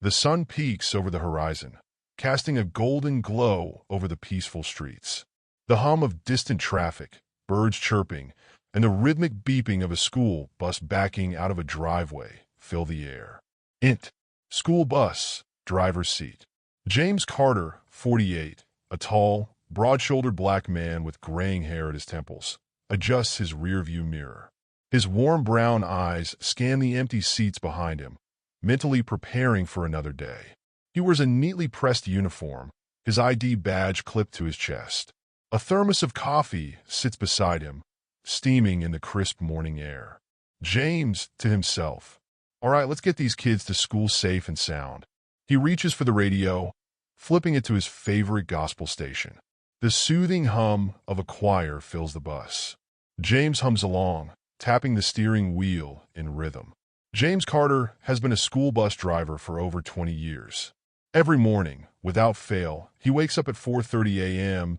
The sun peaks over the horizon, casting a golden glow over the peaceful streets. The hum of distant traffic, birds chirping, and the rhythmic beeping of a school bus backing out of a driveway fill the air. Int. School bus, driver's seat. James Carter, 48, a tall, broad-shouldered black man with graying hair at his temples, adjusts his rearview mirror. His warm brown eyes scan the empty seats behind him, mentally preparing for another day. He wears a neatly pressed uniform, his ID badge clipped to his chest. A thermos of coffee sits beside him, steaming in the crisp morning air. James, to himself, "All right, let's get these kids to school safe and sound." He reaches for the radio, flipping it to his favorite gospel station. The soothing hum of a choir fills the bus. James hums along, tapping the steering wheel in rhythm. James Carter has been a school bus driver for over 20 years. Every morning, without fail, he wakes up at 4:30 a.m.,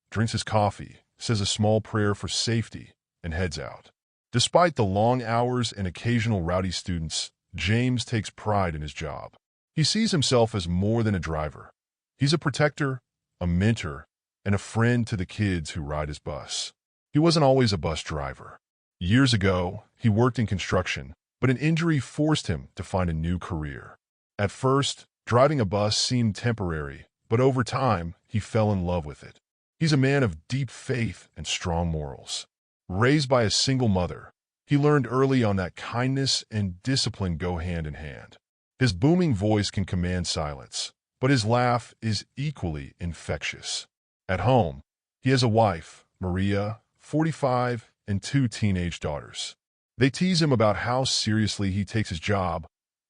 drinks his coffee, says a small prayer for safety, and heads out. Despite the long hours and occasional rowdy students, James takes pride in his job. He sees himself as more than a driver. He's a protector, a mentor, and a friend to the kids who ride his bus. He wasn't always a bus driver. Years ago, he worked in construction, but an injury forced him to find a new career. At first, driving a bus seemed temporary, but over time, he fell in love with it. He's a man of deep faith and strong morals. Raised by a single mother, he learned early on that kindness and discipline go hand in hand. His booming voice can command silence, but his laugh is equally infectious. At home, he has a wife, Maria, 45, and 2 teenage daughters. They tease him about how seriously he takes his job,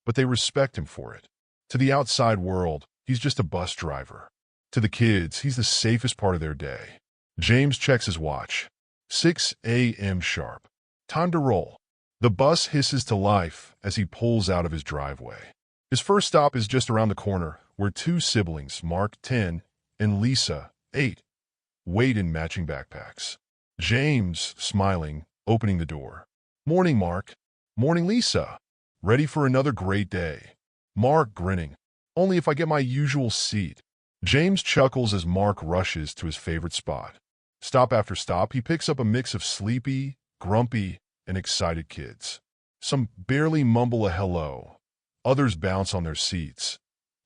but they respect him for it. To the outside world, he's just a bus driver. To the kids, he's the safest part of their day. James checks his watch. 6 a.m. sharp. Time to roll. The bus hisses to life as he pulls out of his driveway. His first stop is just around the corner, where 2 siblings, Mark, 10, and Lisa, 8, wait in matching backpacks. James, smiling, opening the door. "Morning, Mark." "Morning, Lisa." "Ready for another great day." Mark, grinning. "Only if I get my usual seat." James chuckles as Mark rushes to his favorite spot. Stop after stop, he picks up a mix of sleepy, grumpy, and excited kids. Some barely mumble a hello. Others bounce on their seats,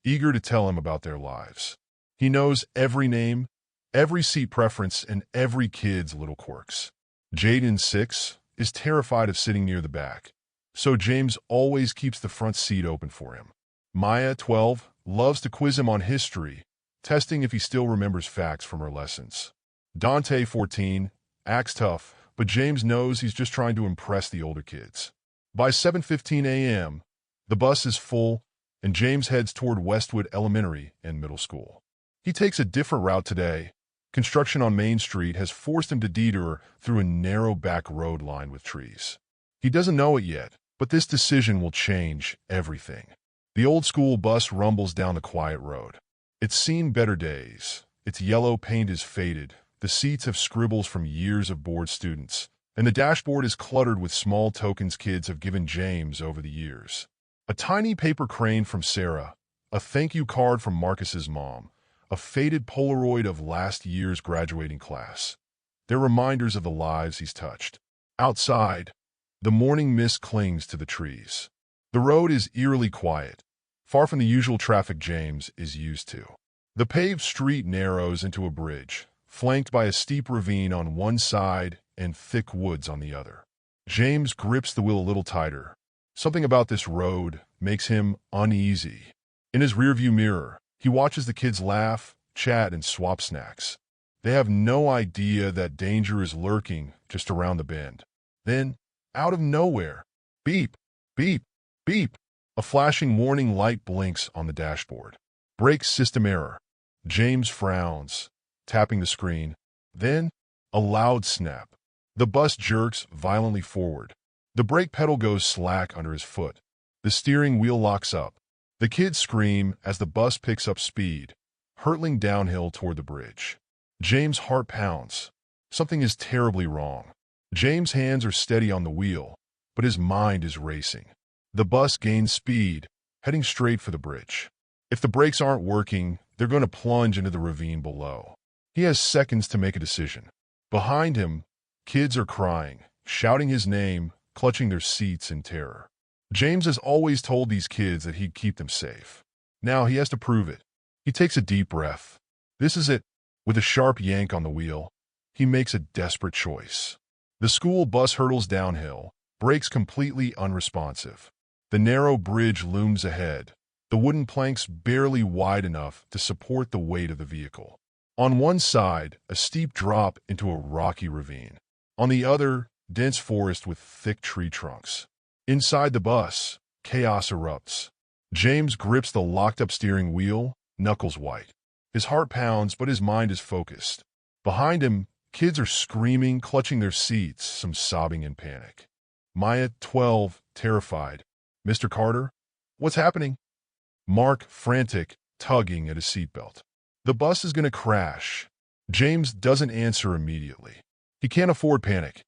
eager to tell him about their lives. He knows every name, every seat preference, and every kid's little quirks. Jaden, 6, is terrified of sitting near the back, so James always keeps the front seat open for him. Maya, 12, loves to quiz him on history, testing if he still remembers facts from her lessons. Dante, 14, acts tough, but James knows he's just trying to impress the older kids. By 7:15 a.m., the bus is full, and James heads toward Westwood Elementary and Middle School. He takes a different route today. Construction on Main Street has forced him to detour through a narrow back road lined with trees. He doesn't know it yet, but this decision will change everything. The old school bus rumbles down the quiet road. It's seen better days. Its yellow paint is faded, the seats have scribbles from years of bored students, and the dashboard is cluttered with small tokens kids have given James over the years. A tiny paper crane from Sarah, a thank you card from Marcus's mom, a faded Polaroid of last year's graduating class. They're reminders of the lives he's touched. Outside, the morning mist clings to the trees. The road is eerily quiet, far from the usual traffic James is used to. The paved street narrows into a bridge, flanked by a steep ravine on one side and thick woods on the other. James grips the wheel a little tighter. Something about this road makes him uneasy. In his rearview mirror, he watches the kids laugh, chat, and swap snacks. They have no idea that danger is lurking just around the bend. Then, out of nowhere, beep, beep, beep. A flashing warning light blinks on the dashboard. Brake system error. James frowns, tapping the screen. Then, a loud snap. The bus jerks violently forward. The brake pedal goes slack under his foot. The steering wheel locks up. The kids scream as the bus picks up speed, hurtling downhill toward the bridge. James' heart pounds. Something is terribly wrong. James' hands are steady on the wheel, but his mind is racing. The bus gains speed, heading straight for the bridge. If the brakes aren't working, they're going to plunge into the ravine below. He has seconds to make a decision. Behind him, kids are crying, shouting his name, clutching their seats in terror. James has always told these kids that he'd keep them safe. Now he has to prove it. He takes a deep breath. This is it. With a sharp yank on the wheel, he makes a desperate choice. The school bus hurtles downhill, brakes completely unresponsive. The narrow bridge looms ahead, the wooden planks barely wide enough to support the weight of the vehicle. On one side, a steep drop into a rocky ravine. On the other, dense forest with thick tree trunks. Inside the bus, chaos erupts. James grips the locked-up steering wheel, knuckles white. His heart pounds, but his mind is focused. Behind him, kids are screaming, clutching their seats, some sobbing in panic. Maya, 12, terrified. "Mr. Carter? What's happening?" Mark, frantic, tugging at his seatbelt. The bus is going to crash. James doesn't answer immediately. He can't afford panic.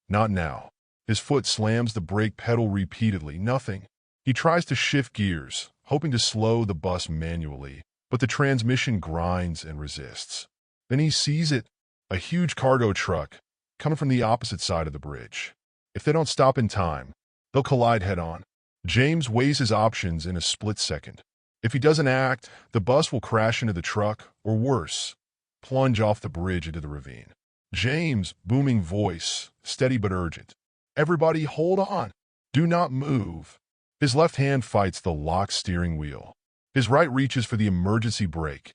Not now. His foot slams the brake pedal repeatedly. Nothing. He tries to shift gears, hoping to slow the bus manually, but the transmission grinds and resists. Then he sees it, a huge cargo truck, coming from the opposite side of the bridge. If they don't stop in time, they'll collide head-on. James weighs his options in a split second. If he doesn't act, the bus will crash into the truck, or worse, plunge off the bridge into the ravine. James' booming voice, steady but urgent. "Everybody hold on. Do not move." His left hand fights the locked steering wheel. His right reaches for the emergency brake,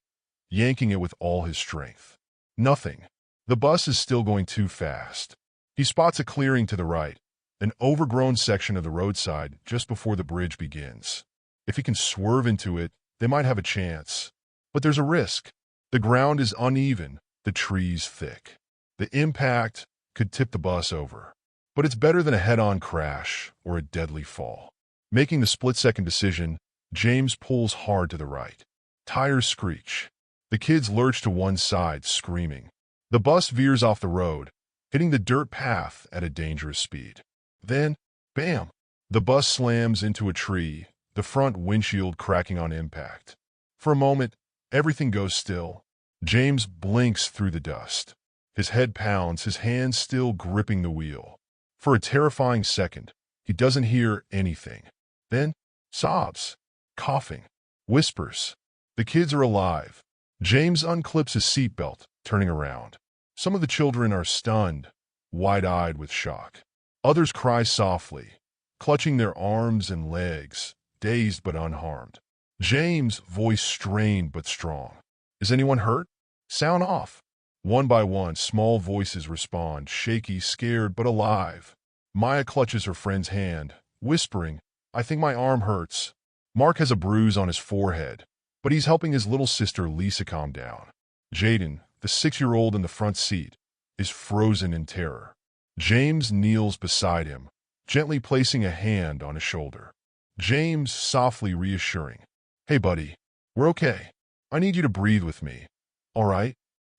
yanking it with all his strength. Nothing. The bus is still going too fast. He spots a clearing to the right, an overgrown section of the roadside just before the bridge begins. If he can swerve into it, they might have a chance. But there's a risk. The ground is uneven, the trees thick. The impact could tip the bus over. But it's better than a head-on crash or a deadly fall. Making the split-second decision, James pulls hard to the right. Tires screech. The kids lurch to one side, screaming. The bus veers off the road, hitting the dirt path at a dangerous speed. Then, bam! The bus slams into a tree, the front windshield cracking on impact. For a moment, everything goes still. James blinks through the dust. His head pounds, his hands still gripping the wheel. For a terrifying second, he doesn't hear anything. Then, sobs, coughing, whispers. The kids are alive. James unclips his seatbelt, turning around. Some of the children are stunned, wide-eyed with shock. Others cry softly, clutching their arms and legs, dazed but unharmed. James' voice strained but strong. "Is anyone hurt? Sound off." One by one, small voices respond, shaky, scared, but alive. Maya clutches her friend's hand, whispering, "I think my arm hurts." Mark has a bruise on his forehead, but he's helping his little sister Lisa calm down. Jaden, the 6-year-old in the front seat, is frozen in terror. James kneels beside him, gently placing a hand on his shoulder. James softly reassuring, "Hey, buddy, we're okay. I need you to breathe with me. All right?"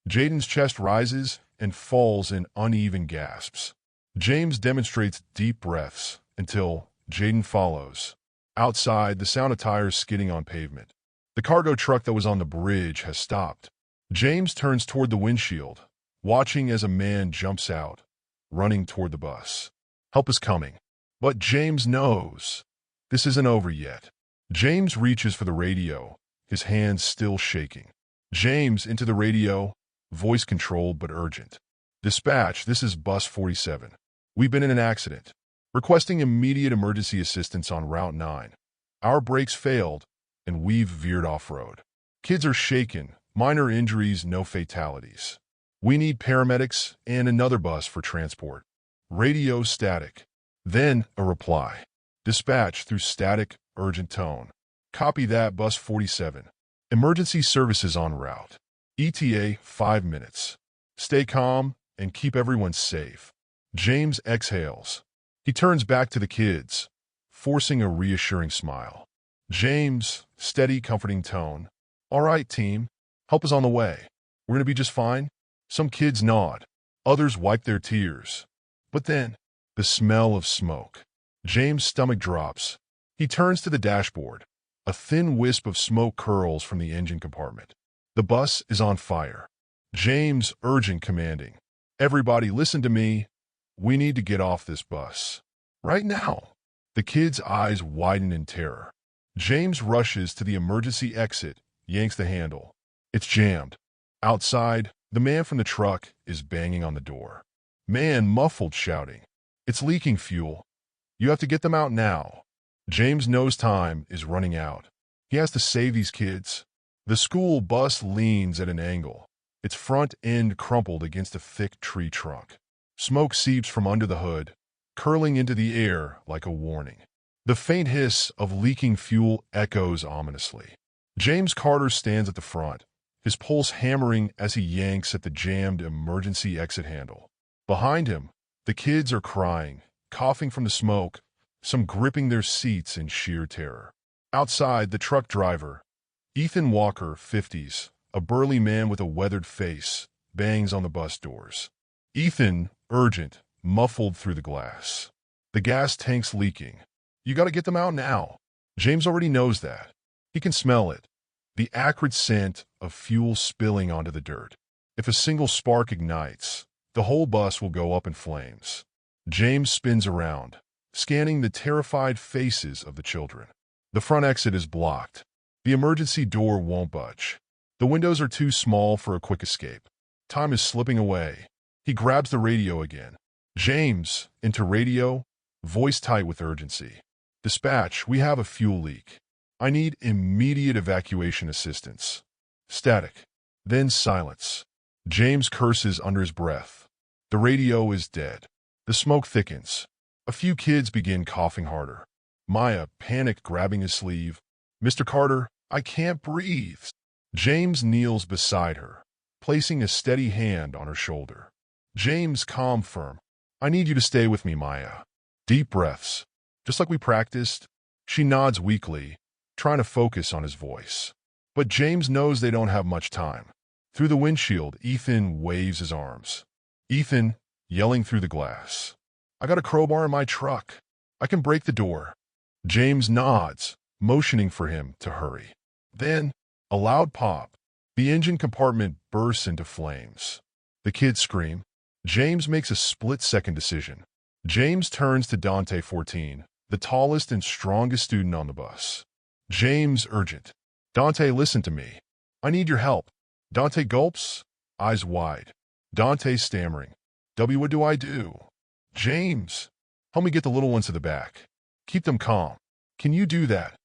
Jaden's chest rises and falls in uneven gasps. James demonstrates deep breaths until Jaden follows. Outside, the sound of tires skidding on pavement. The cargo truck that was on the bridge has stopped. James turns toward the windshield, watching as a man jumps out, running toward the bus. Help is coming. But James knows this isn't over yet. James reaches for the radio, his hands still shaking. James into the radio, voice controlled but urgent. "Dispatch, this is Bus 47. We've been in an accident. Requesting immediate emergency assistance on Route 9. Our brakes failed, and we've veered off-road. Kids are shaken, minor injuries, no fatalities. We need paramedics and another bus for transport." Radio static. Then a reply. "Dispatch through static, urgent tone. Copy that, Bus 47. Emergency services en route. ETA 5 minutes. Stay calm and keep everyone safe." James exhales. He turns back to the kids, forcing a reassuring smile. James, steady, comforting tone. "All right, team. Help is on the way. We're going to be just fine." Some kids nod. Others wipe their tears. But then, the smell of smoke. James' stomach drops. He turns to the dashboard. A thin wisp of smoke curls from the engine compartment. The bus is on fire. James, urgent, commanding. Everybody listen to me. We need to get off this bus. Right now. The kids' eyes widen in terror. James rushes to the emergency exit, yanks the handle. It's jammed. Outside, the man from the truck is banging on the door. Man muffled, shouting. It's leaking fuel. You have to get them out now. James knows time is running out. He has to save these kids. The school bus leans at an angle, its front end crumpled against a thick tree trunk. Smoke seeps from under the hood, curling into the air like a warning. The faint hiss of leaking fuel echoes ominously. James Carter stands at the front, his pulse hammering as he yanks at the jammed emergency exit handle. Behind him, the kids are crying, coughing from the smoke, some gripping their seats in sheer terror. Outside, the truck driver, Ethan Walker, 50s, a burly man with a weathered face, bangs on the bus doors. Ethan, urgent, muffled through the glass. The gas tank's leaking. You gotta get them out now. James already knows that. He can smell it. The acrid scent of fuel spilling onto the dirt. If a single spark ignites, the whole bus will go up in flames. James spins around, scanning the terrified faces of the children. The front exit is blocked. The emergency door won't budge. The windows are too small for a quick escape. Time is slipping away. He grabs the radio again. James, into radio, voice tight with urgency. Dispatch, we have a fuel leak. I need immediate evacuation assistance. Static. Then silence. James curses under his breath. The radio is dead. The smoke thickens. A few kids begin coughing harder. Maya, panicked, grabbing his sleeve. Mr. Carter, I can't breathe. James kneels beside her, placing a steady hand on her shoulder. James, calm, firm. I need you to stay with me, Maya. Deep breaths. Just like we practiced. She nods weakly, trying to focus on his voice. But James knows they don't have much time. Through the windshield, Ethan waves his arms. Ethan, yelling through the glass. I got a crowbar in my truck. I can break the door. James nods, motioning for him to hurry. Then, a loud pop. The engine compartment bursts into flames. The kids scream. James makes a split-second decision. James turns to Dante, 14, the tallest and strongest student on the bus. James, urgent. Dante, listen to me. I need your help. Dante gulps, eyes wide. Dante stammering. W, what do I do? James, help me get the little ones to the back. Keep them calm. Can you do that?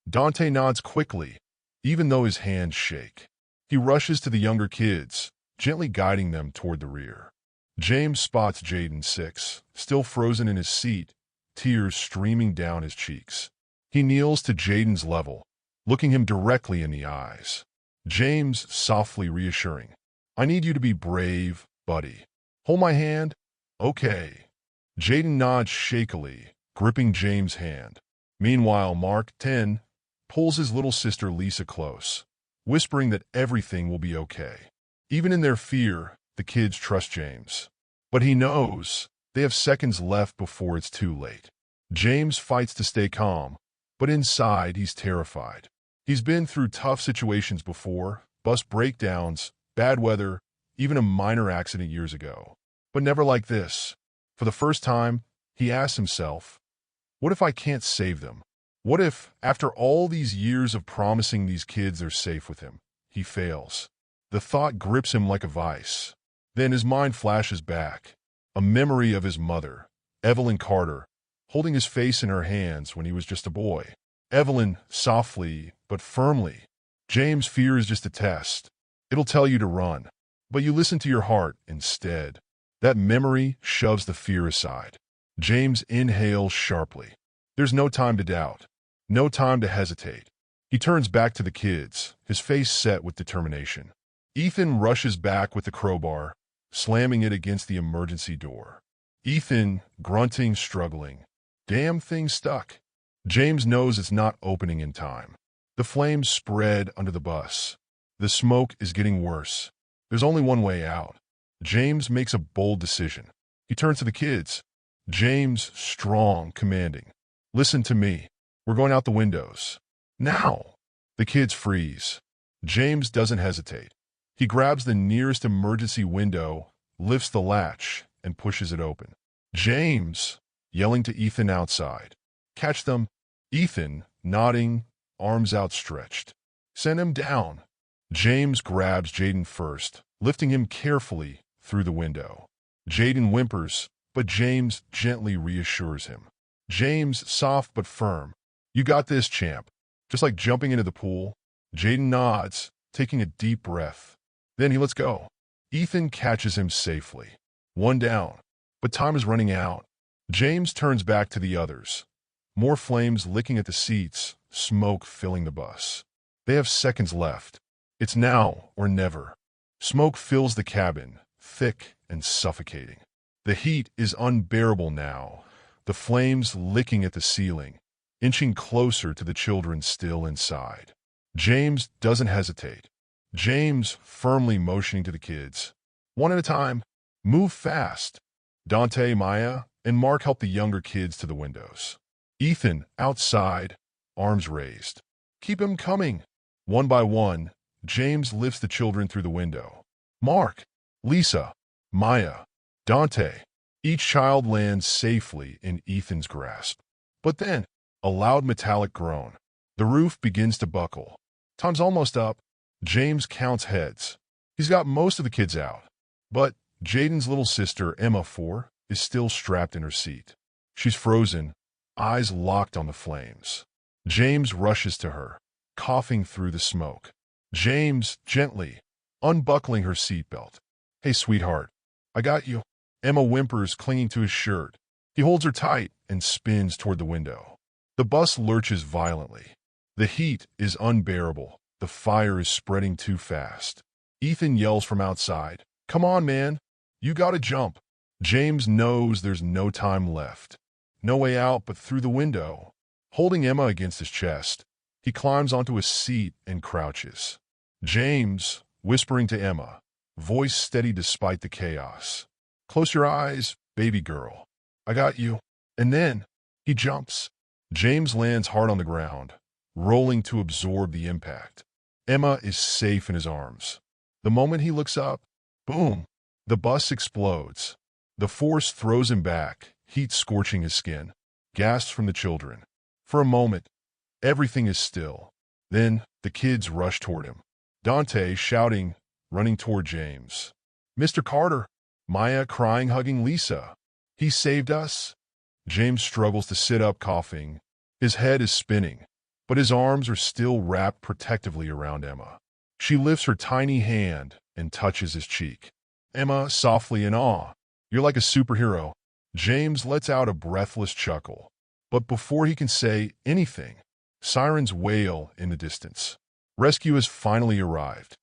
Dante nods quickly, even though his hands shake. He rushes to the younger kids, gently guiding them toward the rear. James spots Jaden, 6, still frozen in his seat, tears streaming down his cheeks. He kneels to Jaden's level, looking him directly in the eyes. James, softly reassuring. I need you to be brave, buddy. Hold my hand? Okay. Jaden nods shakily, gripping James' hand. Meanwhile, Mark, 10, pulls his little sister Lisa close, whispering that everything will be okay. Even in their fear, the kids trust James. But he knows they have seconds left before it's too late. James fights to stay calm, but inside he's terrified. He's been through tough situations before, bus breakdowns, bad weather, even a minor accident years ago. But never like this. For the first time, he asks himself, what if I can't save them? What if, after all these years of promising these kids they're safe with him, he fails? The thought grips him like a vice. Then his mind flashes back, a memory of his mother, Evelyn Carter, holding his face in her hands when he was just a boy. Evelyn, softly but firmly. James' fear is just a test. It'll tell you to run, but you listen to your heart instead. That memory shoves the fear aside. James inhales sharply. There's no time to doubt, no time to hesitate. He turns back to the kids, his face set with determination. Ethan rushes back with the crowbar, slamming it against the emergency door. Ethan, grunting, struggling. Damn thing stuck. James knows it's not opening in time. The flames spread under the bus. The smoke is getting worse. There's only one way out. James makes a bold decision. He turns to the kids. James, strong, commanding. Listen to me. We're going out the windows. Now! The kids freeze. James doesn't hesitate. He grabs the nearest emergency window, lifts the latch, and pushes it open. James, yelling to Ethan outside. Catch them. Ethan, nodding, arms outstretched. Send him down. James grabs Jaden first, lifting him carefully through the window. Jaden whimpers, but James gently reassures him. James, soft but firm. You got this, champ. Just like jumping into the pool. Jaden nods, taking a deep breath. Then he lets go. Ethan catches him safely. One down, but time is running out. James turns back to the others. More flames licking at the seats, smoke filling the bus. They have seconds left. It's now or never. Smoke fills the cabin, thick and suffocating. The heat is unbearable now, the flames licking at the ceiling, inching closer to the children still inside. James doesn't hesitate. James firmly motioning to the kids. One at a time, move fast. Dante, Maya, and Mark help the younger kids to the windows. Ethan, outside, arms raised. Keep him coming. One by one, James lifts the children through the window. Mark, Lisa, Maya, Dante. Each child lands safely in Ethan's grasp. But then, a loud metallic groan. The roof begins to buckle. Time's almost up. James counts heads. He's got most of the kids out. But Jaden's little sister, Emma 4, is still strapped in her seat. She's frozen, eyes locked on the flames. James rushes to her, coughing through the smoke. James, gently, unbuckling her seatbelt. Hey, sweetheart, I got you. Emma whimpers, clinging to his shirt. He holds her tight and spins toward the window. The bus lurches violently. The heat is unbearable. The fire is spreading too fast. Ethan yells from outside. Come on, man. You gotta jump. James knows there's no time left. No way out but through the window. Holding Emma against his chest, he climbs onto a seat and crouches. James, whispering to Emma, voice steady despite the chaos. Close your eyes, baby girl. I got you. And then he jumps. James lands hard on the ground, rolling to absorb the impact. Emma is safe in his arms. The moment he looks up, boom, the bus explodes. The force throws him back, heat scorching his skin. Gasps from the children. For a moment, everything is still. Then the kids rush toward him. Dante shouting, running toward James. Mr. Carter. Maya crying, hugging Lisa. He saved us. James struggles to sit up, coughing. His head is spinning, but his arms are still wrapped protectively around Emma. She lifts her tiny hand and touches his cheek. Emma, softly in awe. You're like a superhero. James lets out a breathless chuckle. But before he can say anything, sirens wail in the distance. Rescue has finally arrived.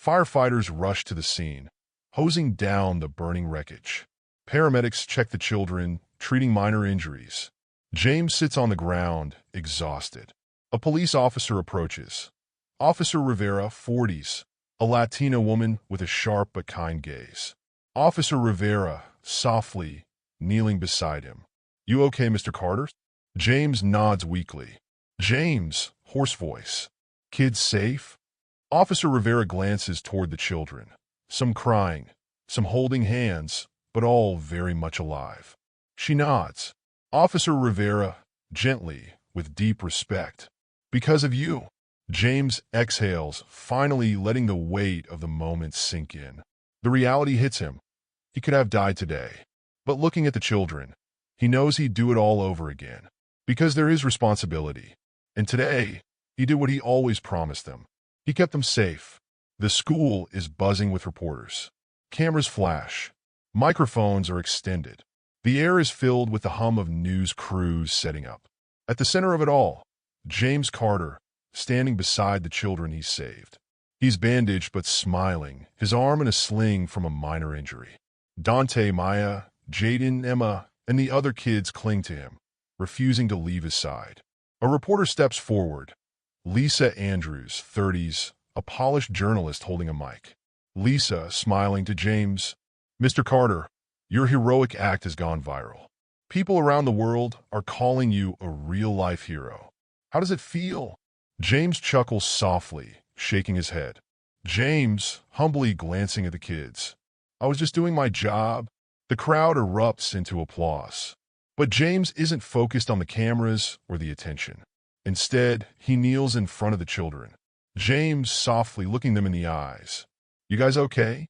Firefighters rush to the scene, hosing down the burning wreckage. Paramedics check the children, treating minor injuries. James sits on the ground, exhausted. A police officer approaches. Officer Rivera, 40s, a Latina woman with a sharp but kind gaze. Officer Rivera, softly, kneeling beside him. You okay, Mr. Carter? James nods weakly. James, hoarse voice. Kids safe? Officer Rivera glances toward the children. Some crying, some holding hands, but all very much alive. She nods. Officer Rivera, gently, with deep respect. Because of you. James exhales, finally letting the weight of the moment sink in. The reality hits him. He could have died today. But looking at the children, he knows he'd do it all over again. Because they're his responsibility. And today, he did what he always promised them. He kept them safe. The school is buzzing with reporters. Cameras flash. Microphones are extended. The air is filled with the hum of news crews setting up. At the center of it all, James Carter, standing beside the children he saved. He's bandaged but smiling, his arm in a sling from a minor injury. Dante, Maya, Jaden, Emma, and the other kids cling to him, refusing to leave his side. A reporter steps forward. Lisa Andrews, 30s, a polished journalist holding a mic. Lisa, smiling to James, Mr. Carter, your heroic act has gone viral. People around the world are calling you a real-life hero. How does it feel? James chuckles softly, shaking his head. James, humbly glancing at the kids. I was just doing my job. The crowd erupts into applause. But James isn't focused on the cameras or the attention. Instead, he kneels in front of the children. James softly looking them in the eyes. You guys okay?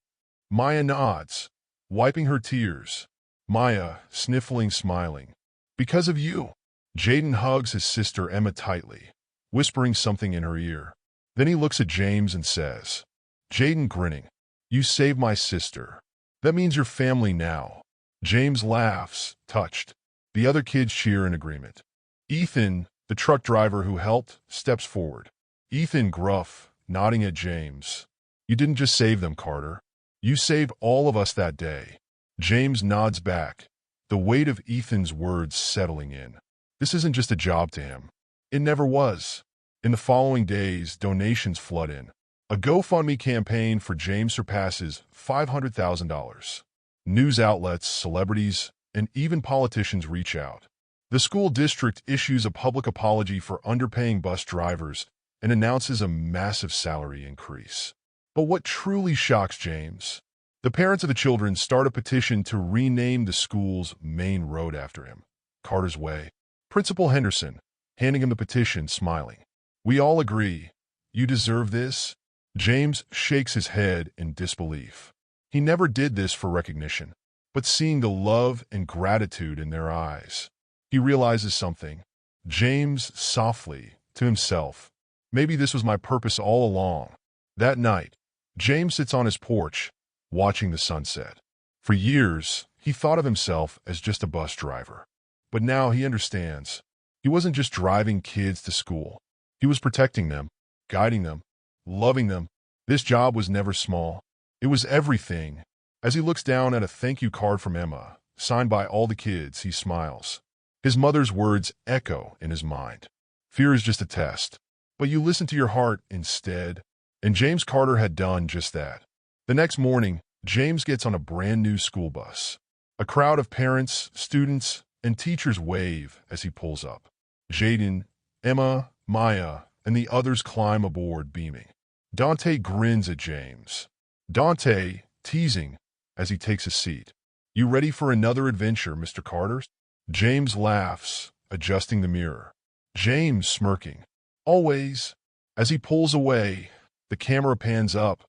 Maya nods, wiping her tears. Maya, sniffling, smiling. Because of you. Jaden hugs his sister Emma tightly, whispering something in her ear. Then he looks at James and says, Jaden grinning, you saved my sister. That means you're family now. James laughs, touched. The other kids cheer in agreement. Ethan, the truck driver who helped, steps forward. Ethan gruff, nodding at James. You didn't just save them, Carter. You saved all of us that day. James nods back, the weight of Ethan's words settling in. This isn't just a job to him. It never was. In the following days, donations flood in. A GoFundMe campaign for James surpasses $500,000. News outlets, celebrities, and even politicians reach out. The school district issues a public apology for underpaying bus drivers and announces a massive salary increase. But what truly shocks James? The parents of the children start a petition to rename the school's main road after him, Carter's Way. Principal Henderson, handing him the petition, smiling. We all agree. You deserve this? James shakes his head in disbelief. He never did this for recognition, but seeing the love and gratitude in their eyes, he realizes something. James, softly, to himself, maybe this was my purpose all along. That night, James sits on his porch, watching the sunset. For years, he thought of himself as just a bus driver. But now he understands. He wasn't just driving kids to school. He was protecting them, guiding them, loving them. This job was never small. It was everything. As he looks down at a thank you card from Emma, signed by all the kids, he smiles. His mother's words echo in his mind. Fear is just a test, but you listen to your heart instead. And James Carter had done just that. The next morning, James gets on a brand new school bus. A crowd of parents, students, and teachers wave as he pulls up. Jaden, Emma, Maya, and the others climb aboard, beaming. Dante grins at James. Dante, teasing, as he takes a seat. You ready for another adventure, Mr. Carter? James laughs, adjusting the mirror. James smirking. Always. As he pulls away, the camera pans up,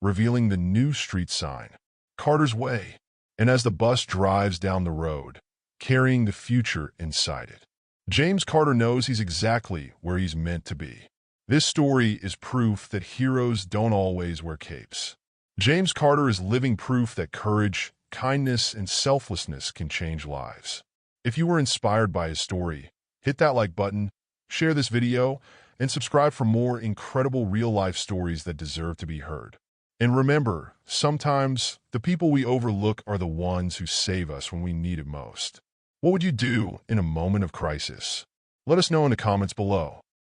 revealing the new street sign, Carter's Way. And as the bus drives down the road, carrying the future inside it, James Carter knows he's exactly where he's meant to be. This story is proof that heroes don't always wear capes. James Carter is living proof that courage, kindness, and selflessness can change lives. If you were inspired by his story, hit that like button, share this video, and subscribe for more incredible real-life stories that deserve to be heard. And remember, sometimes the people we overlook are the ones who save us when we need it most. What would you do in a moment of crisis? Let us know in the comments below.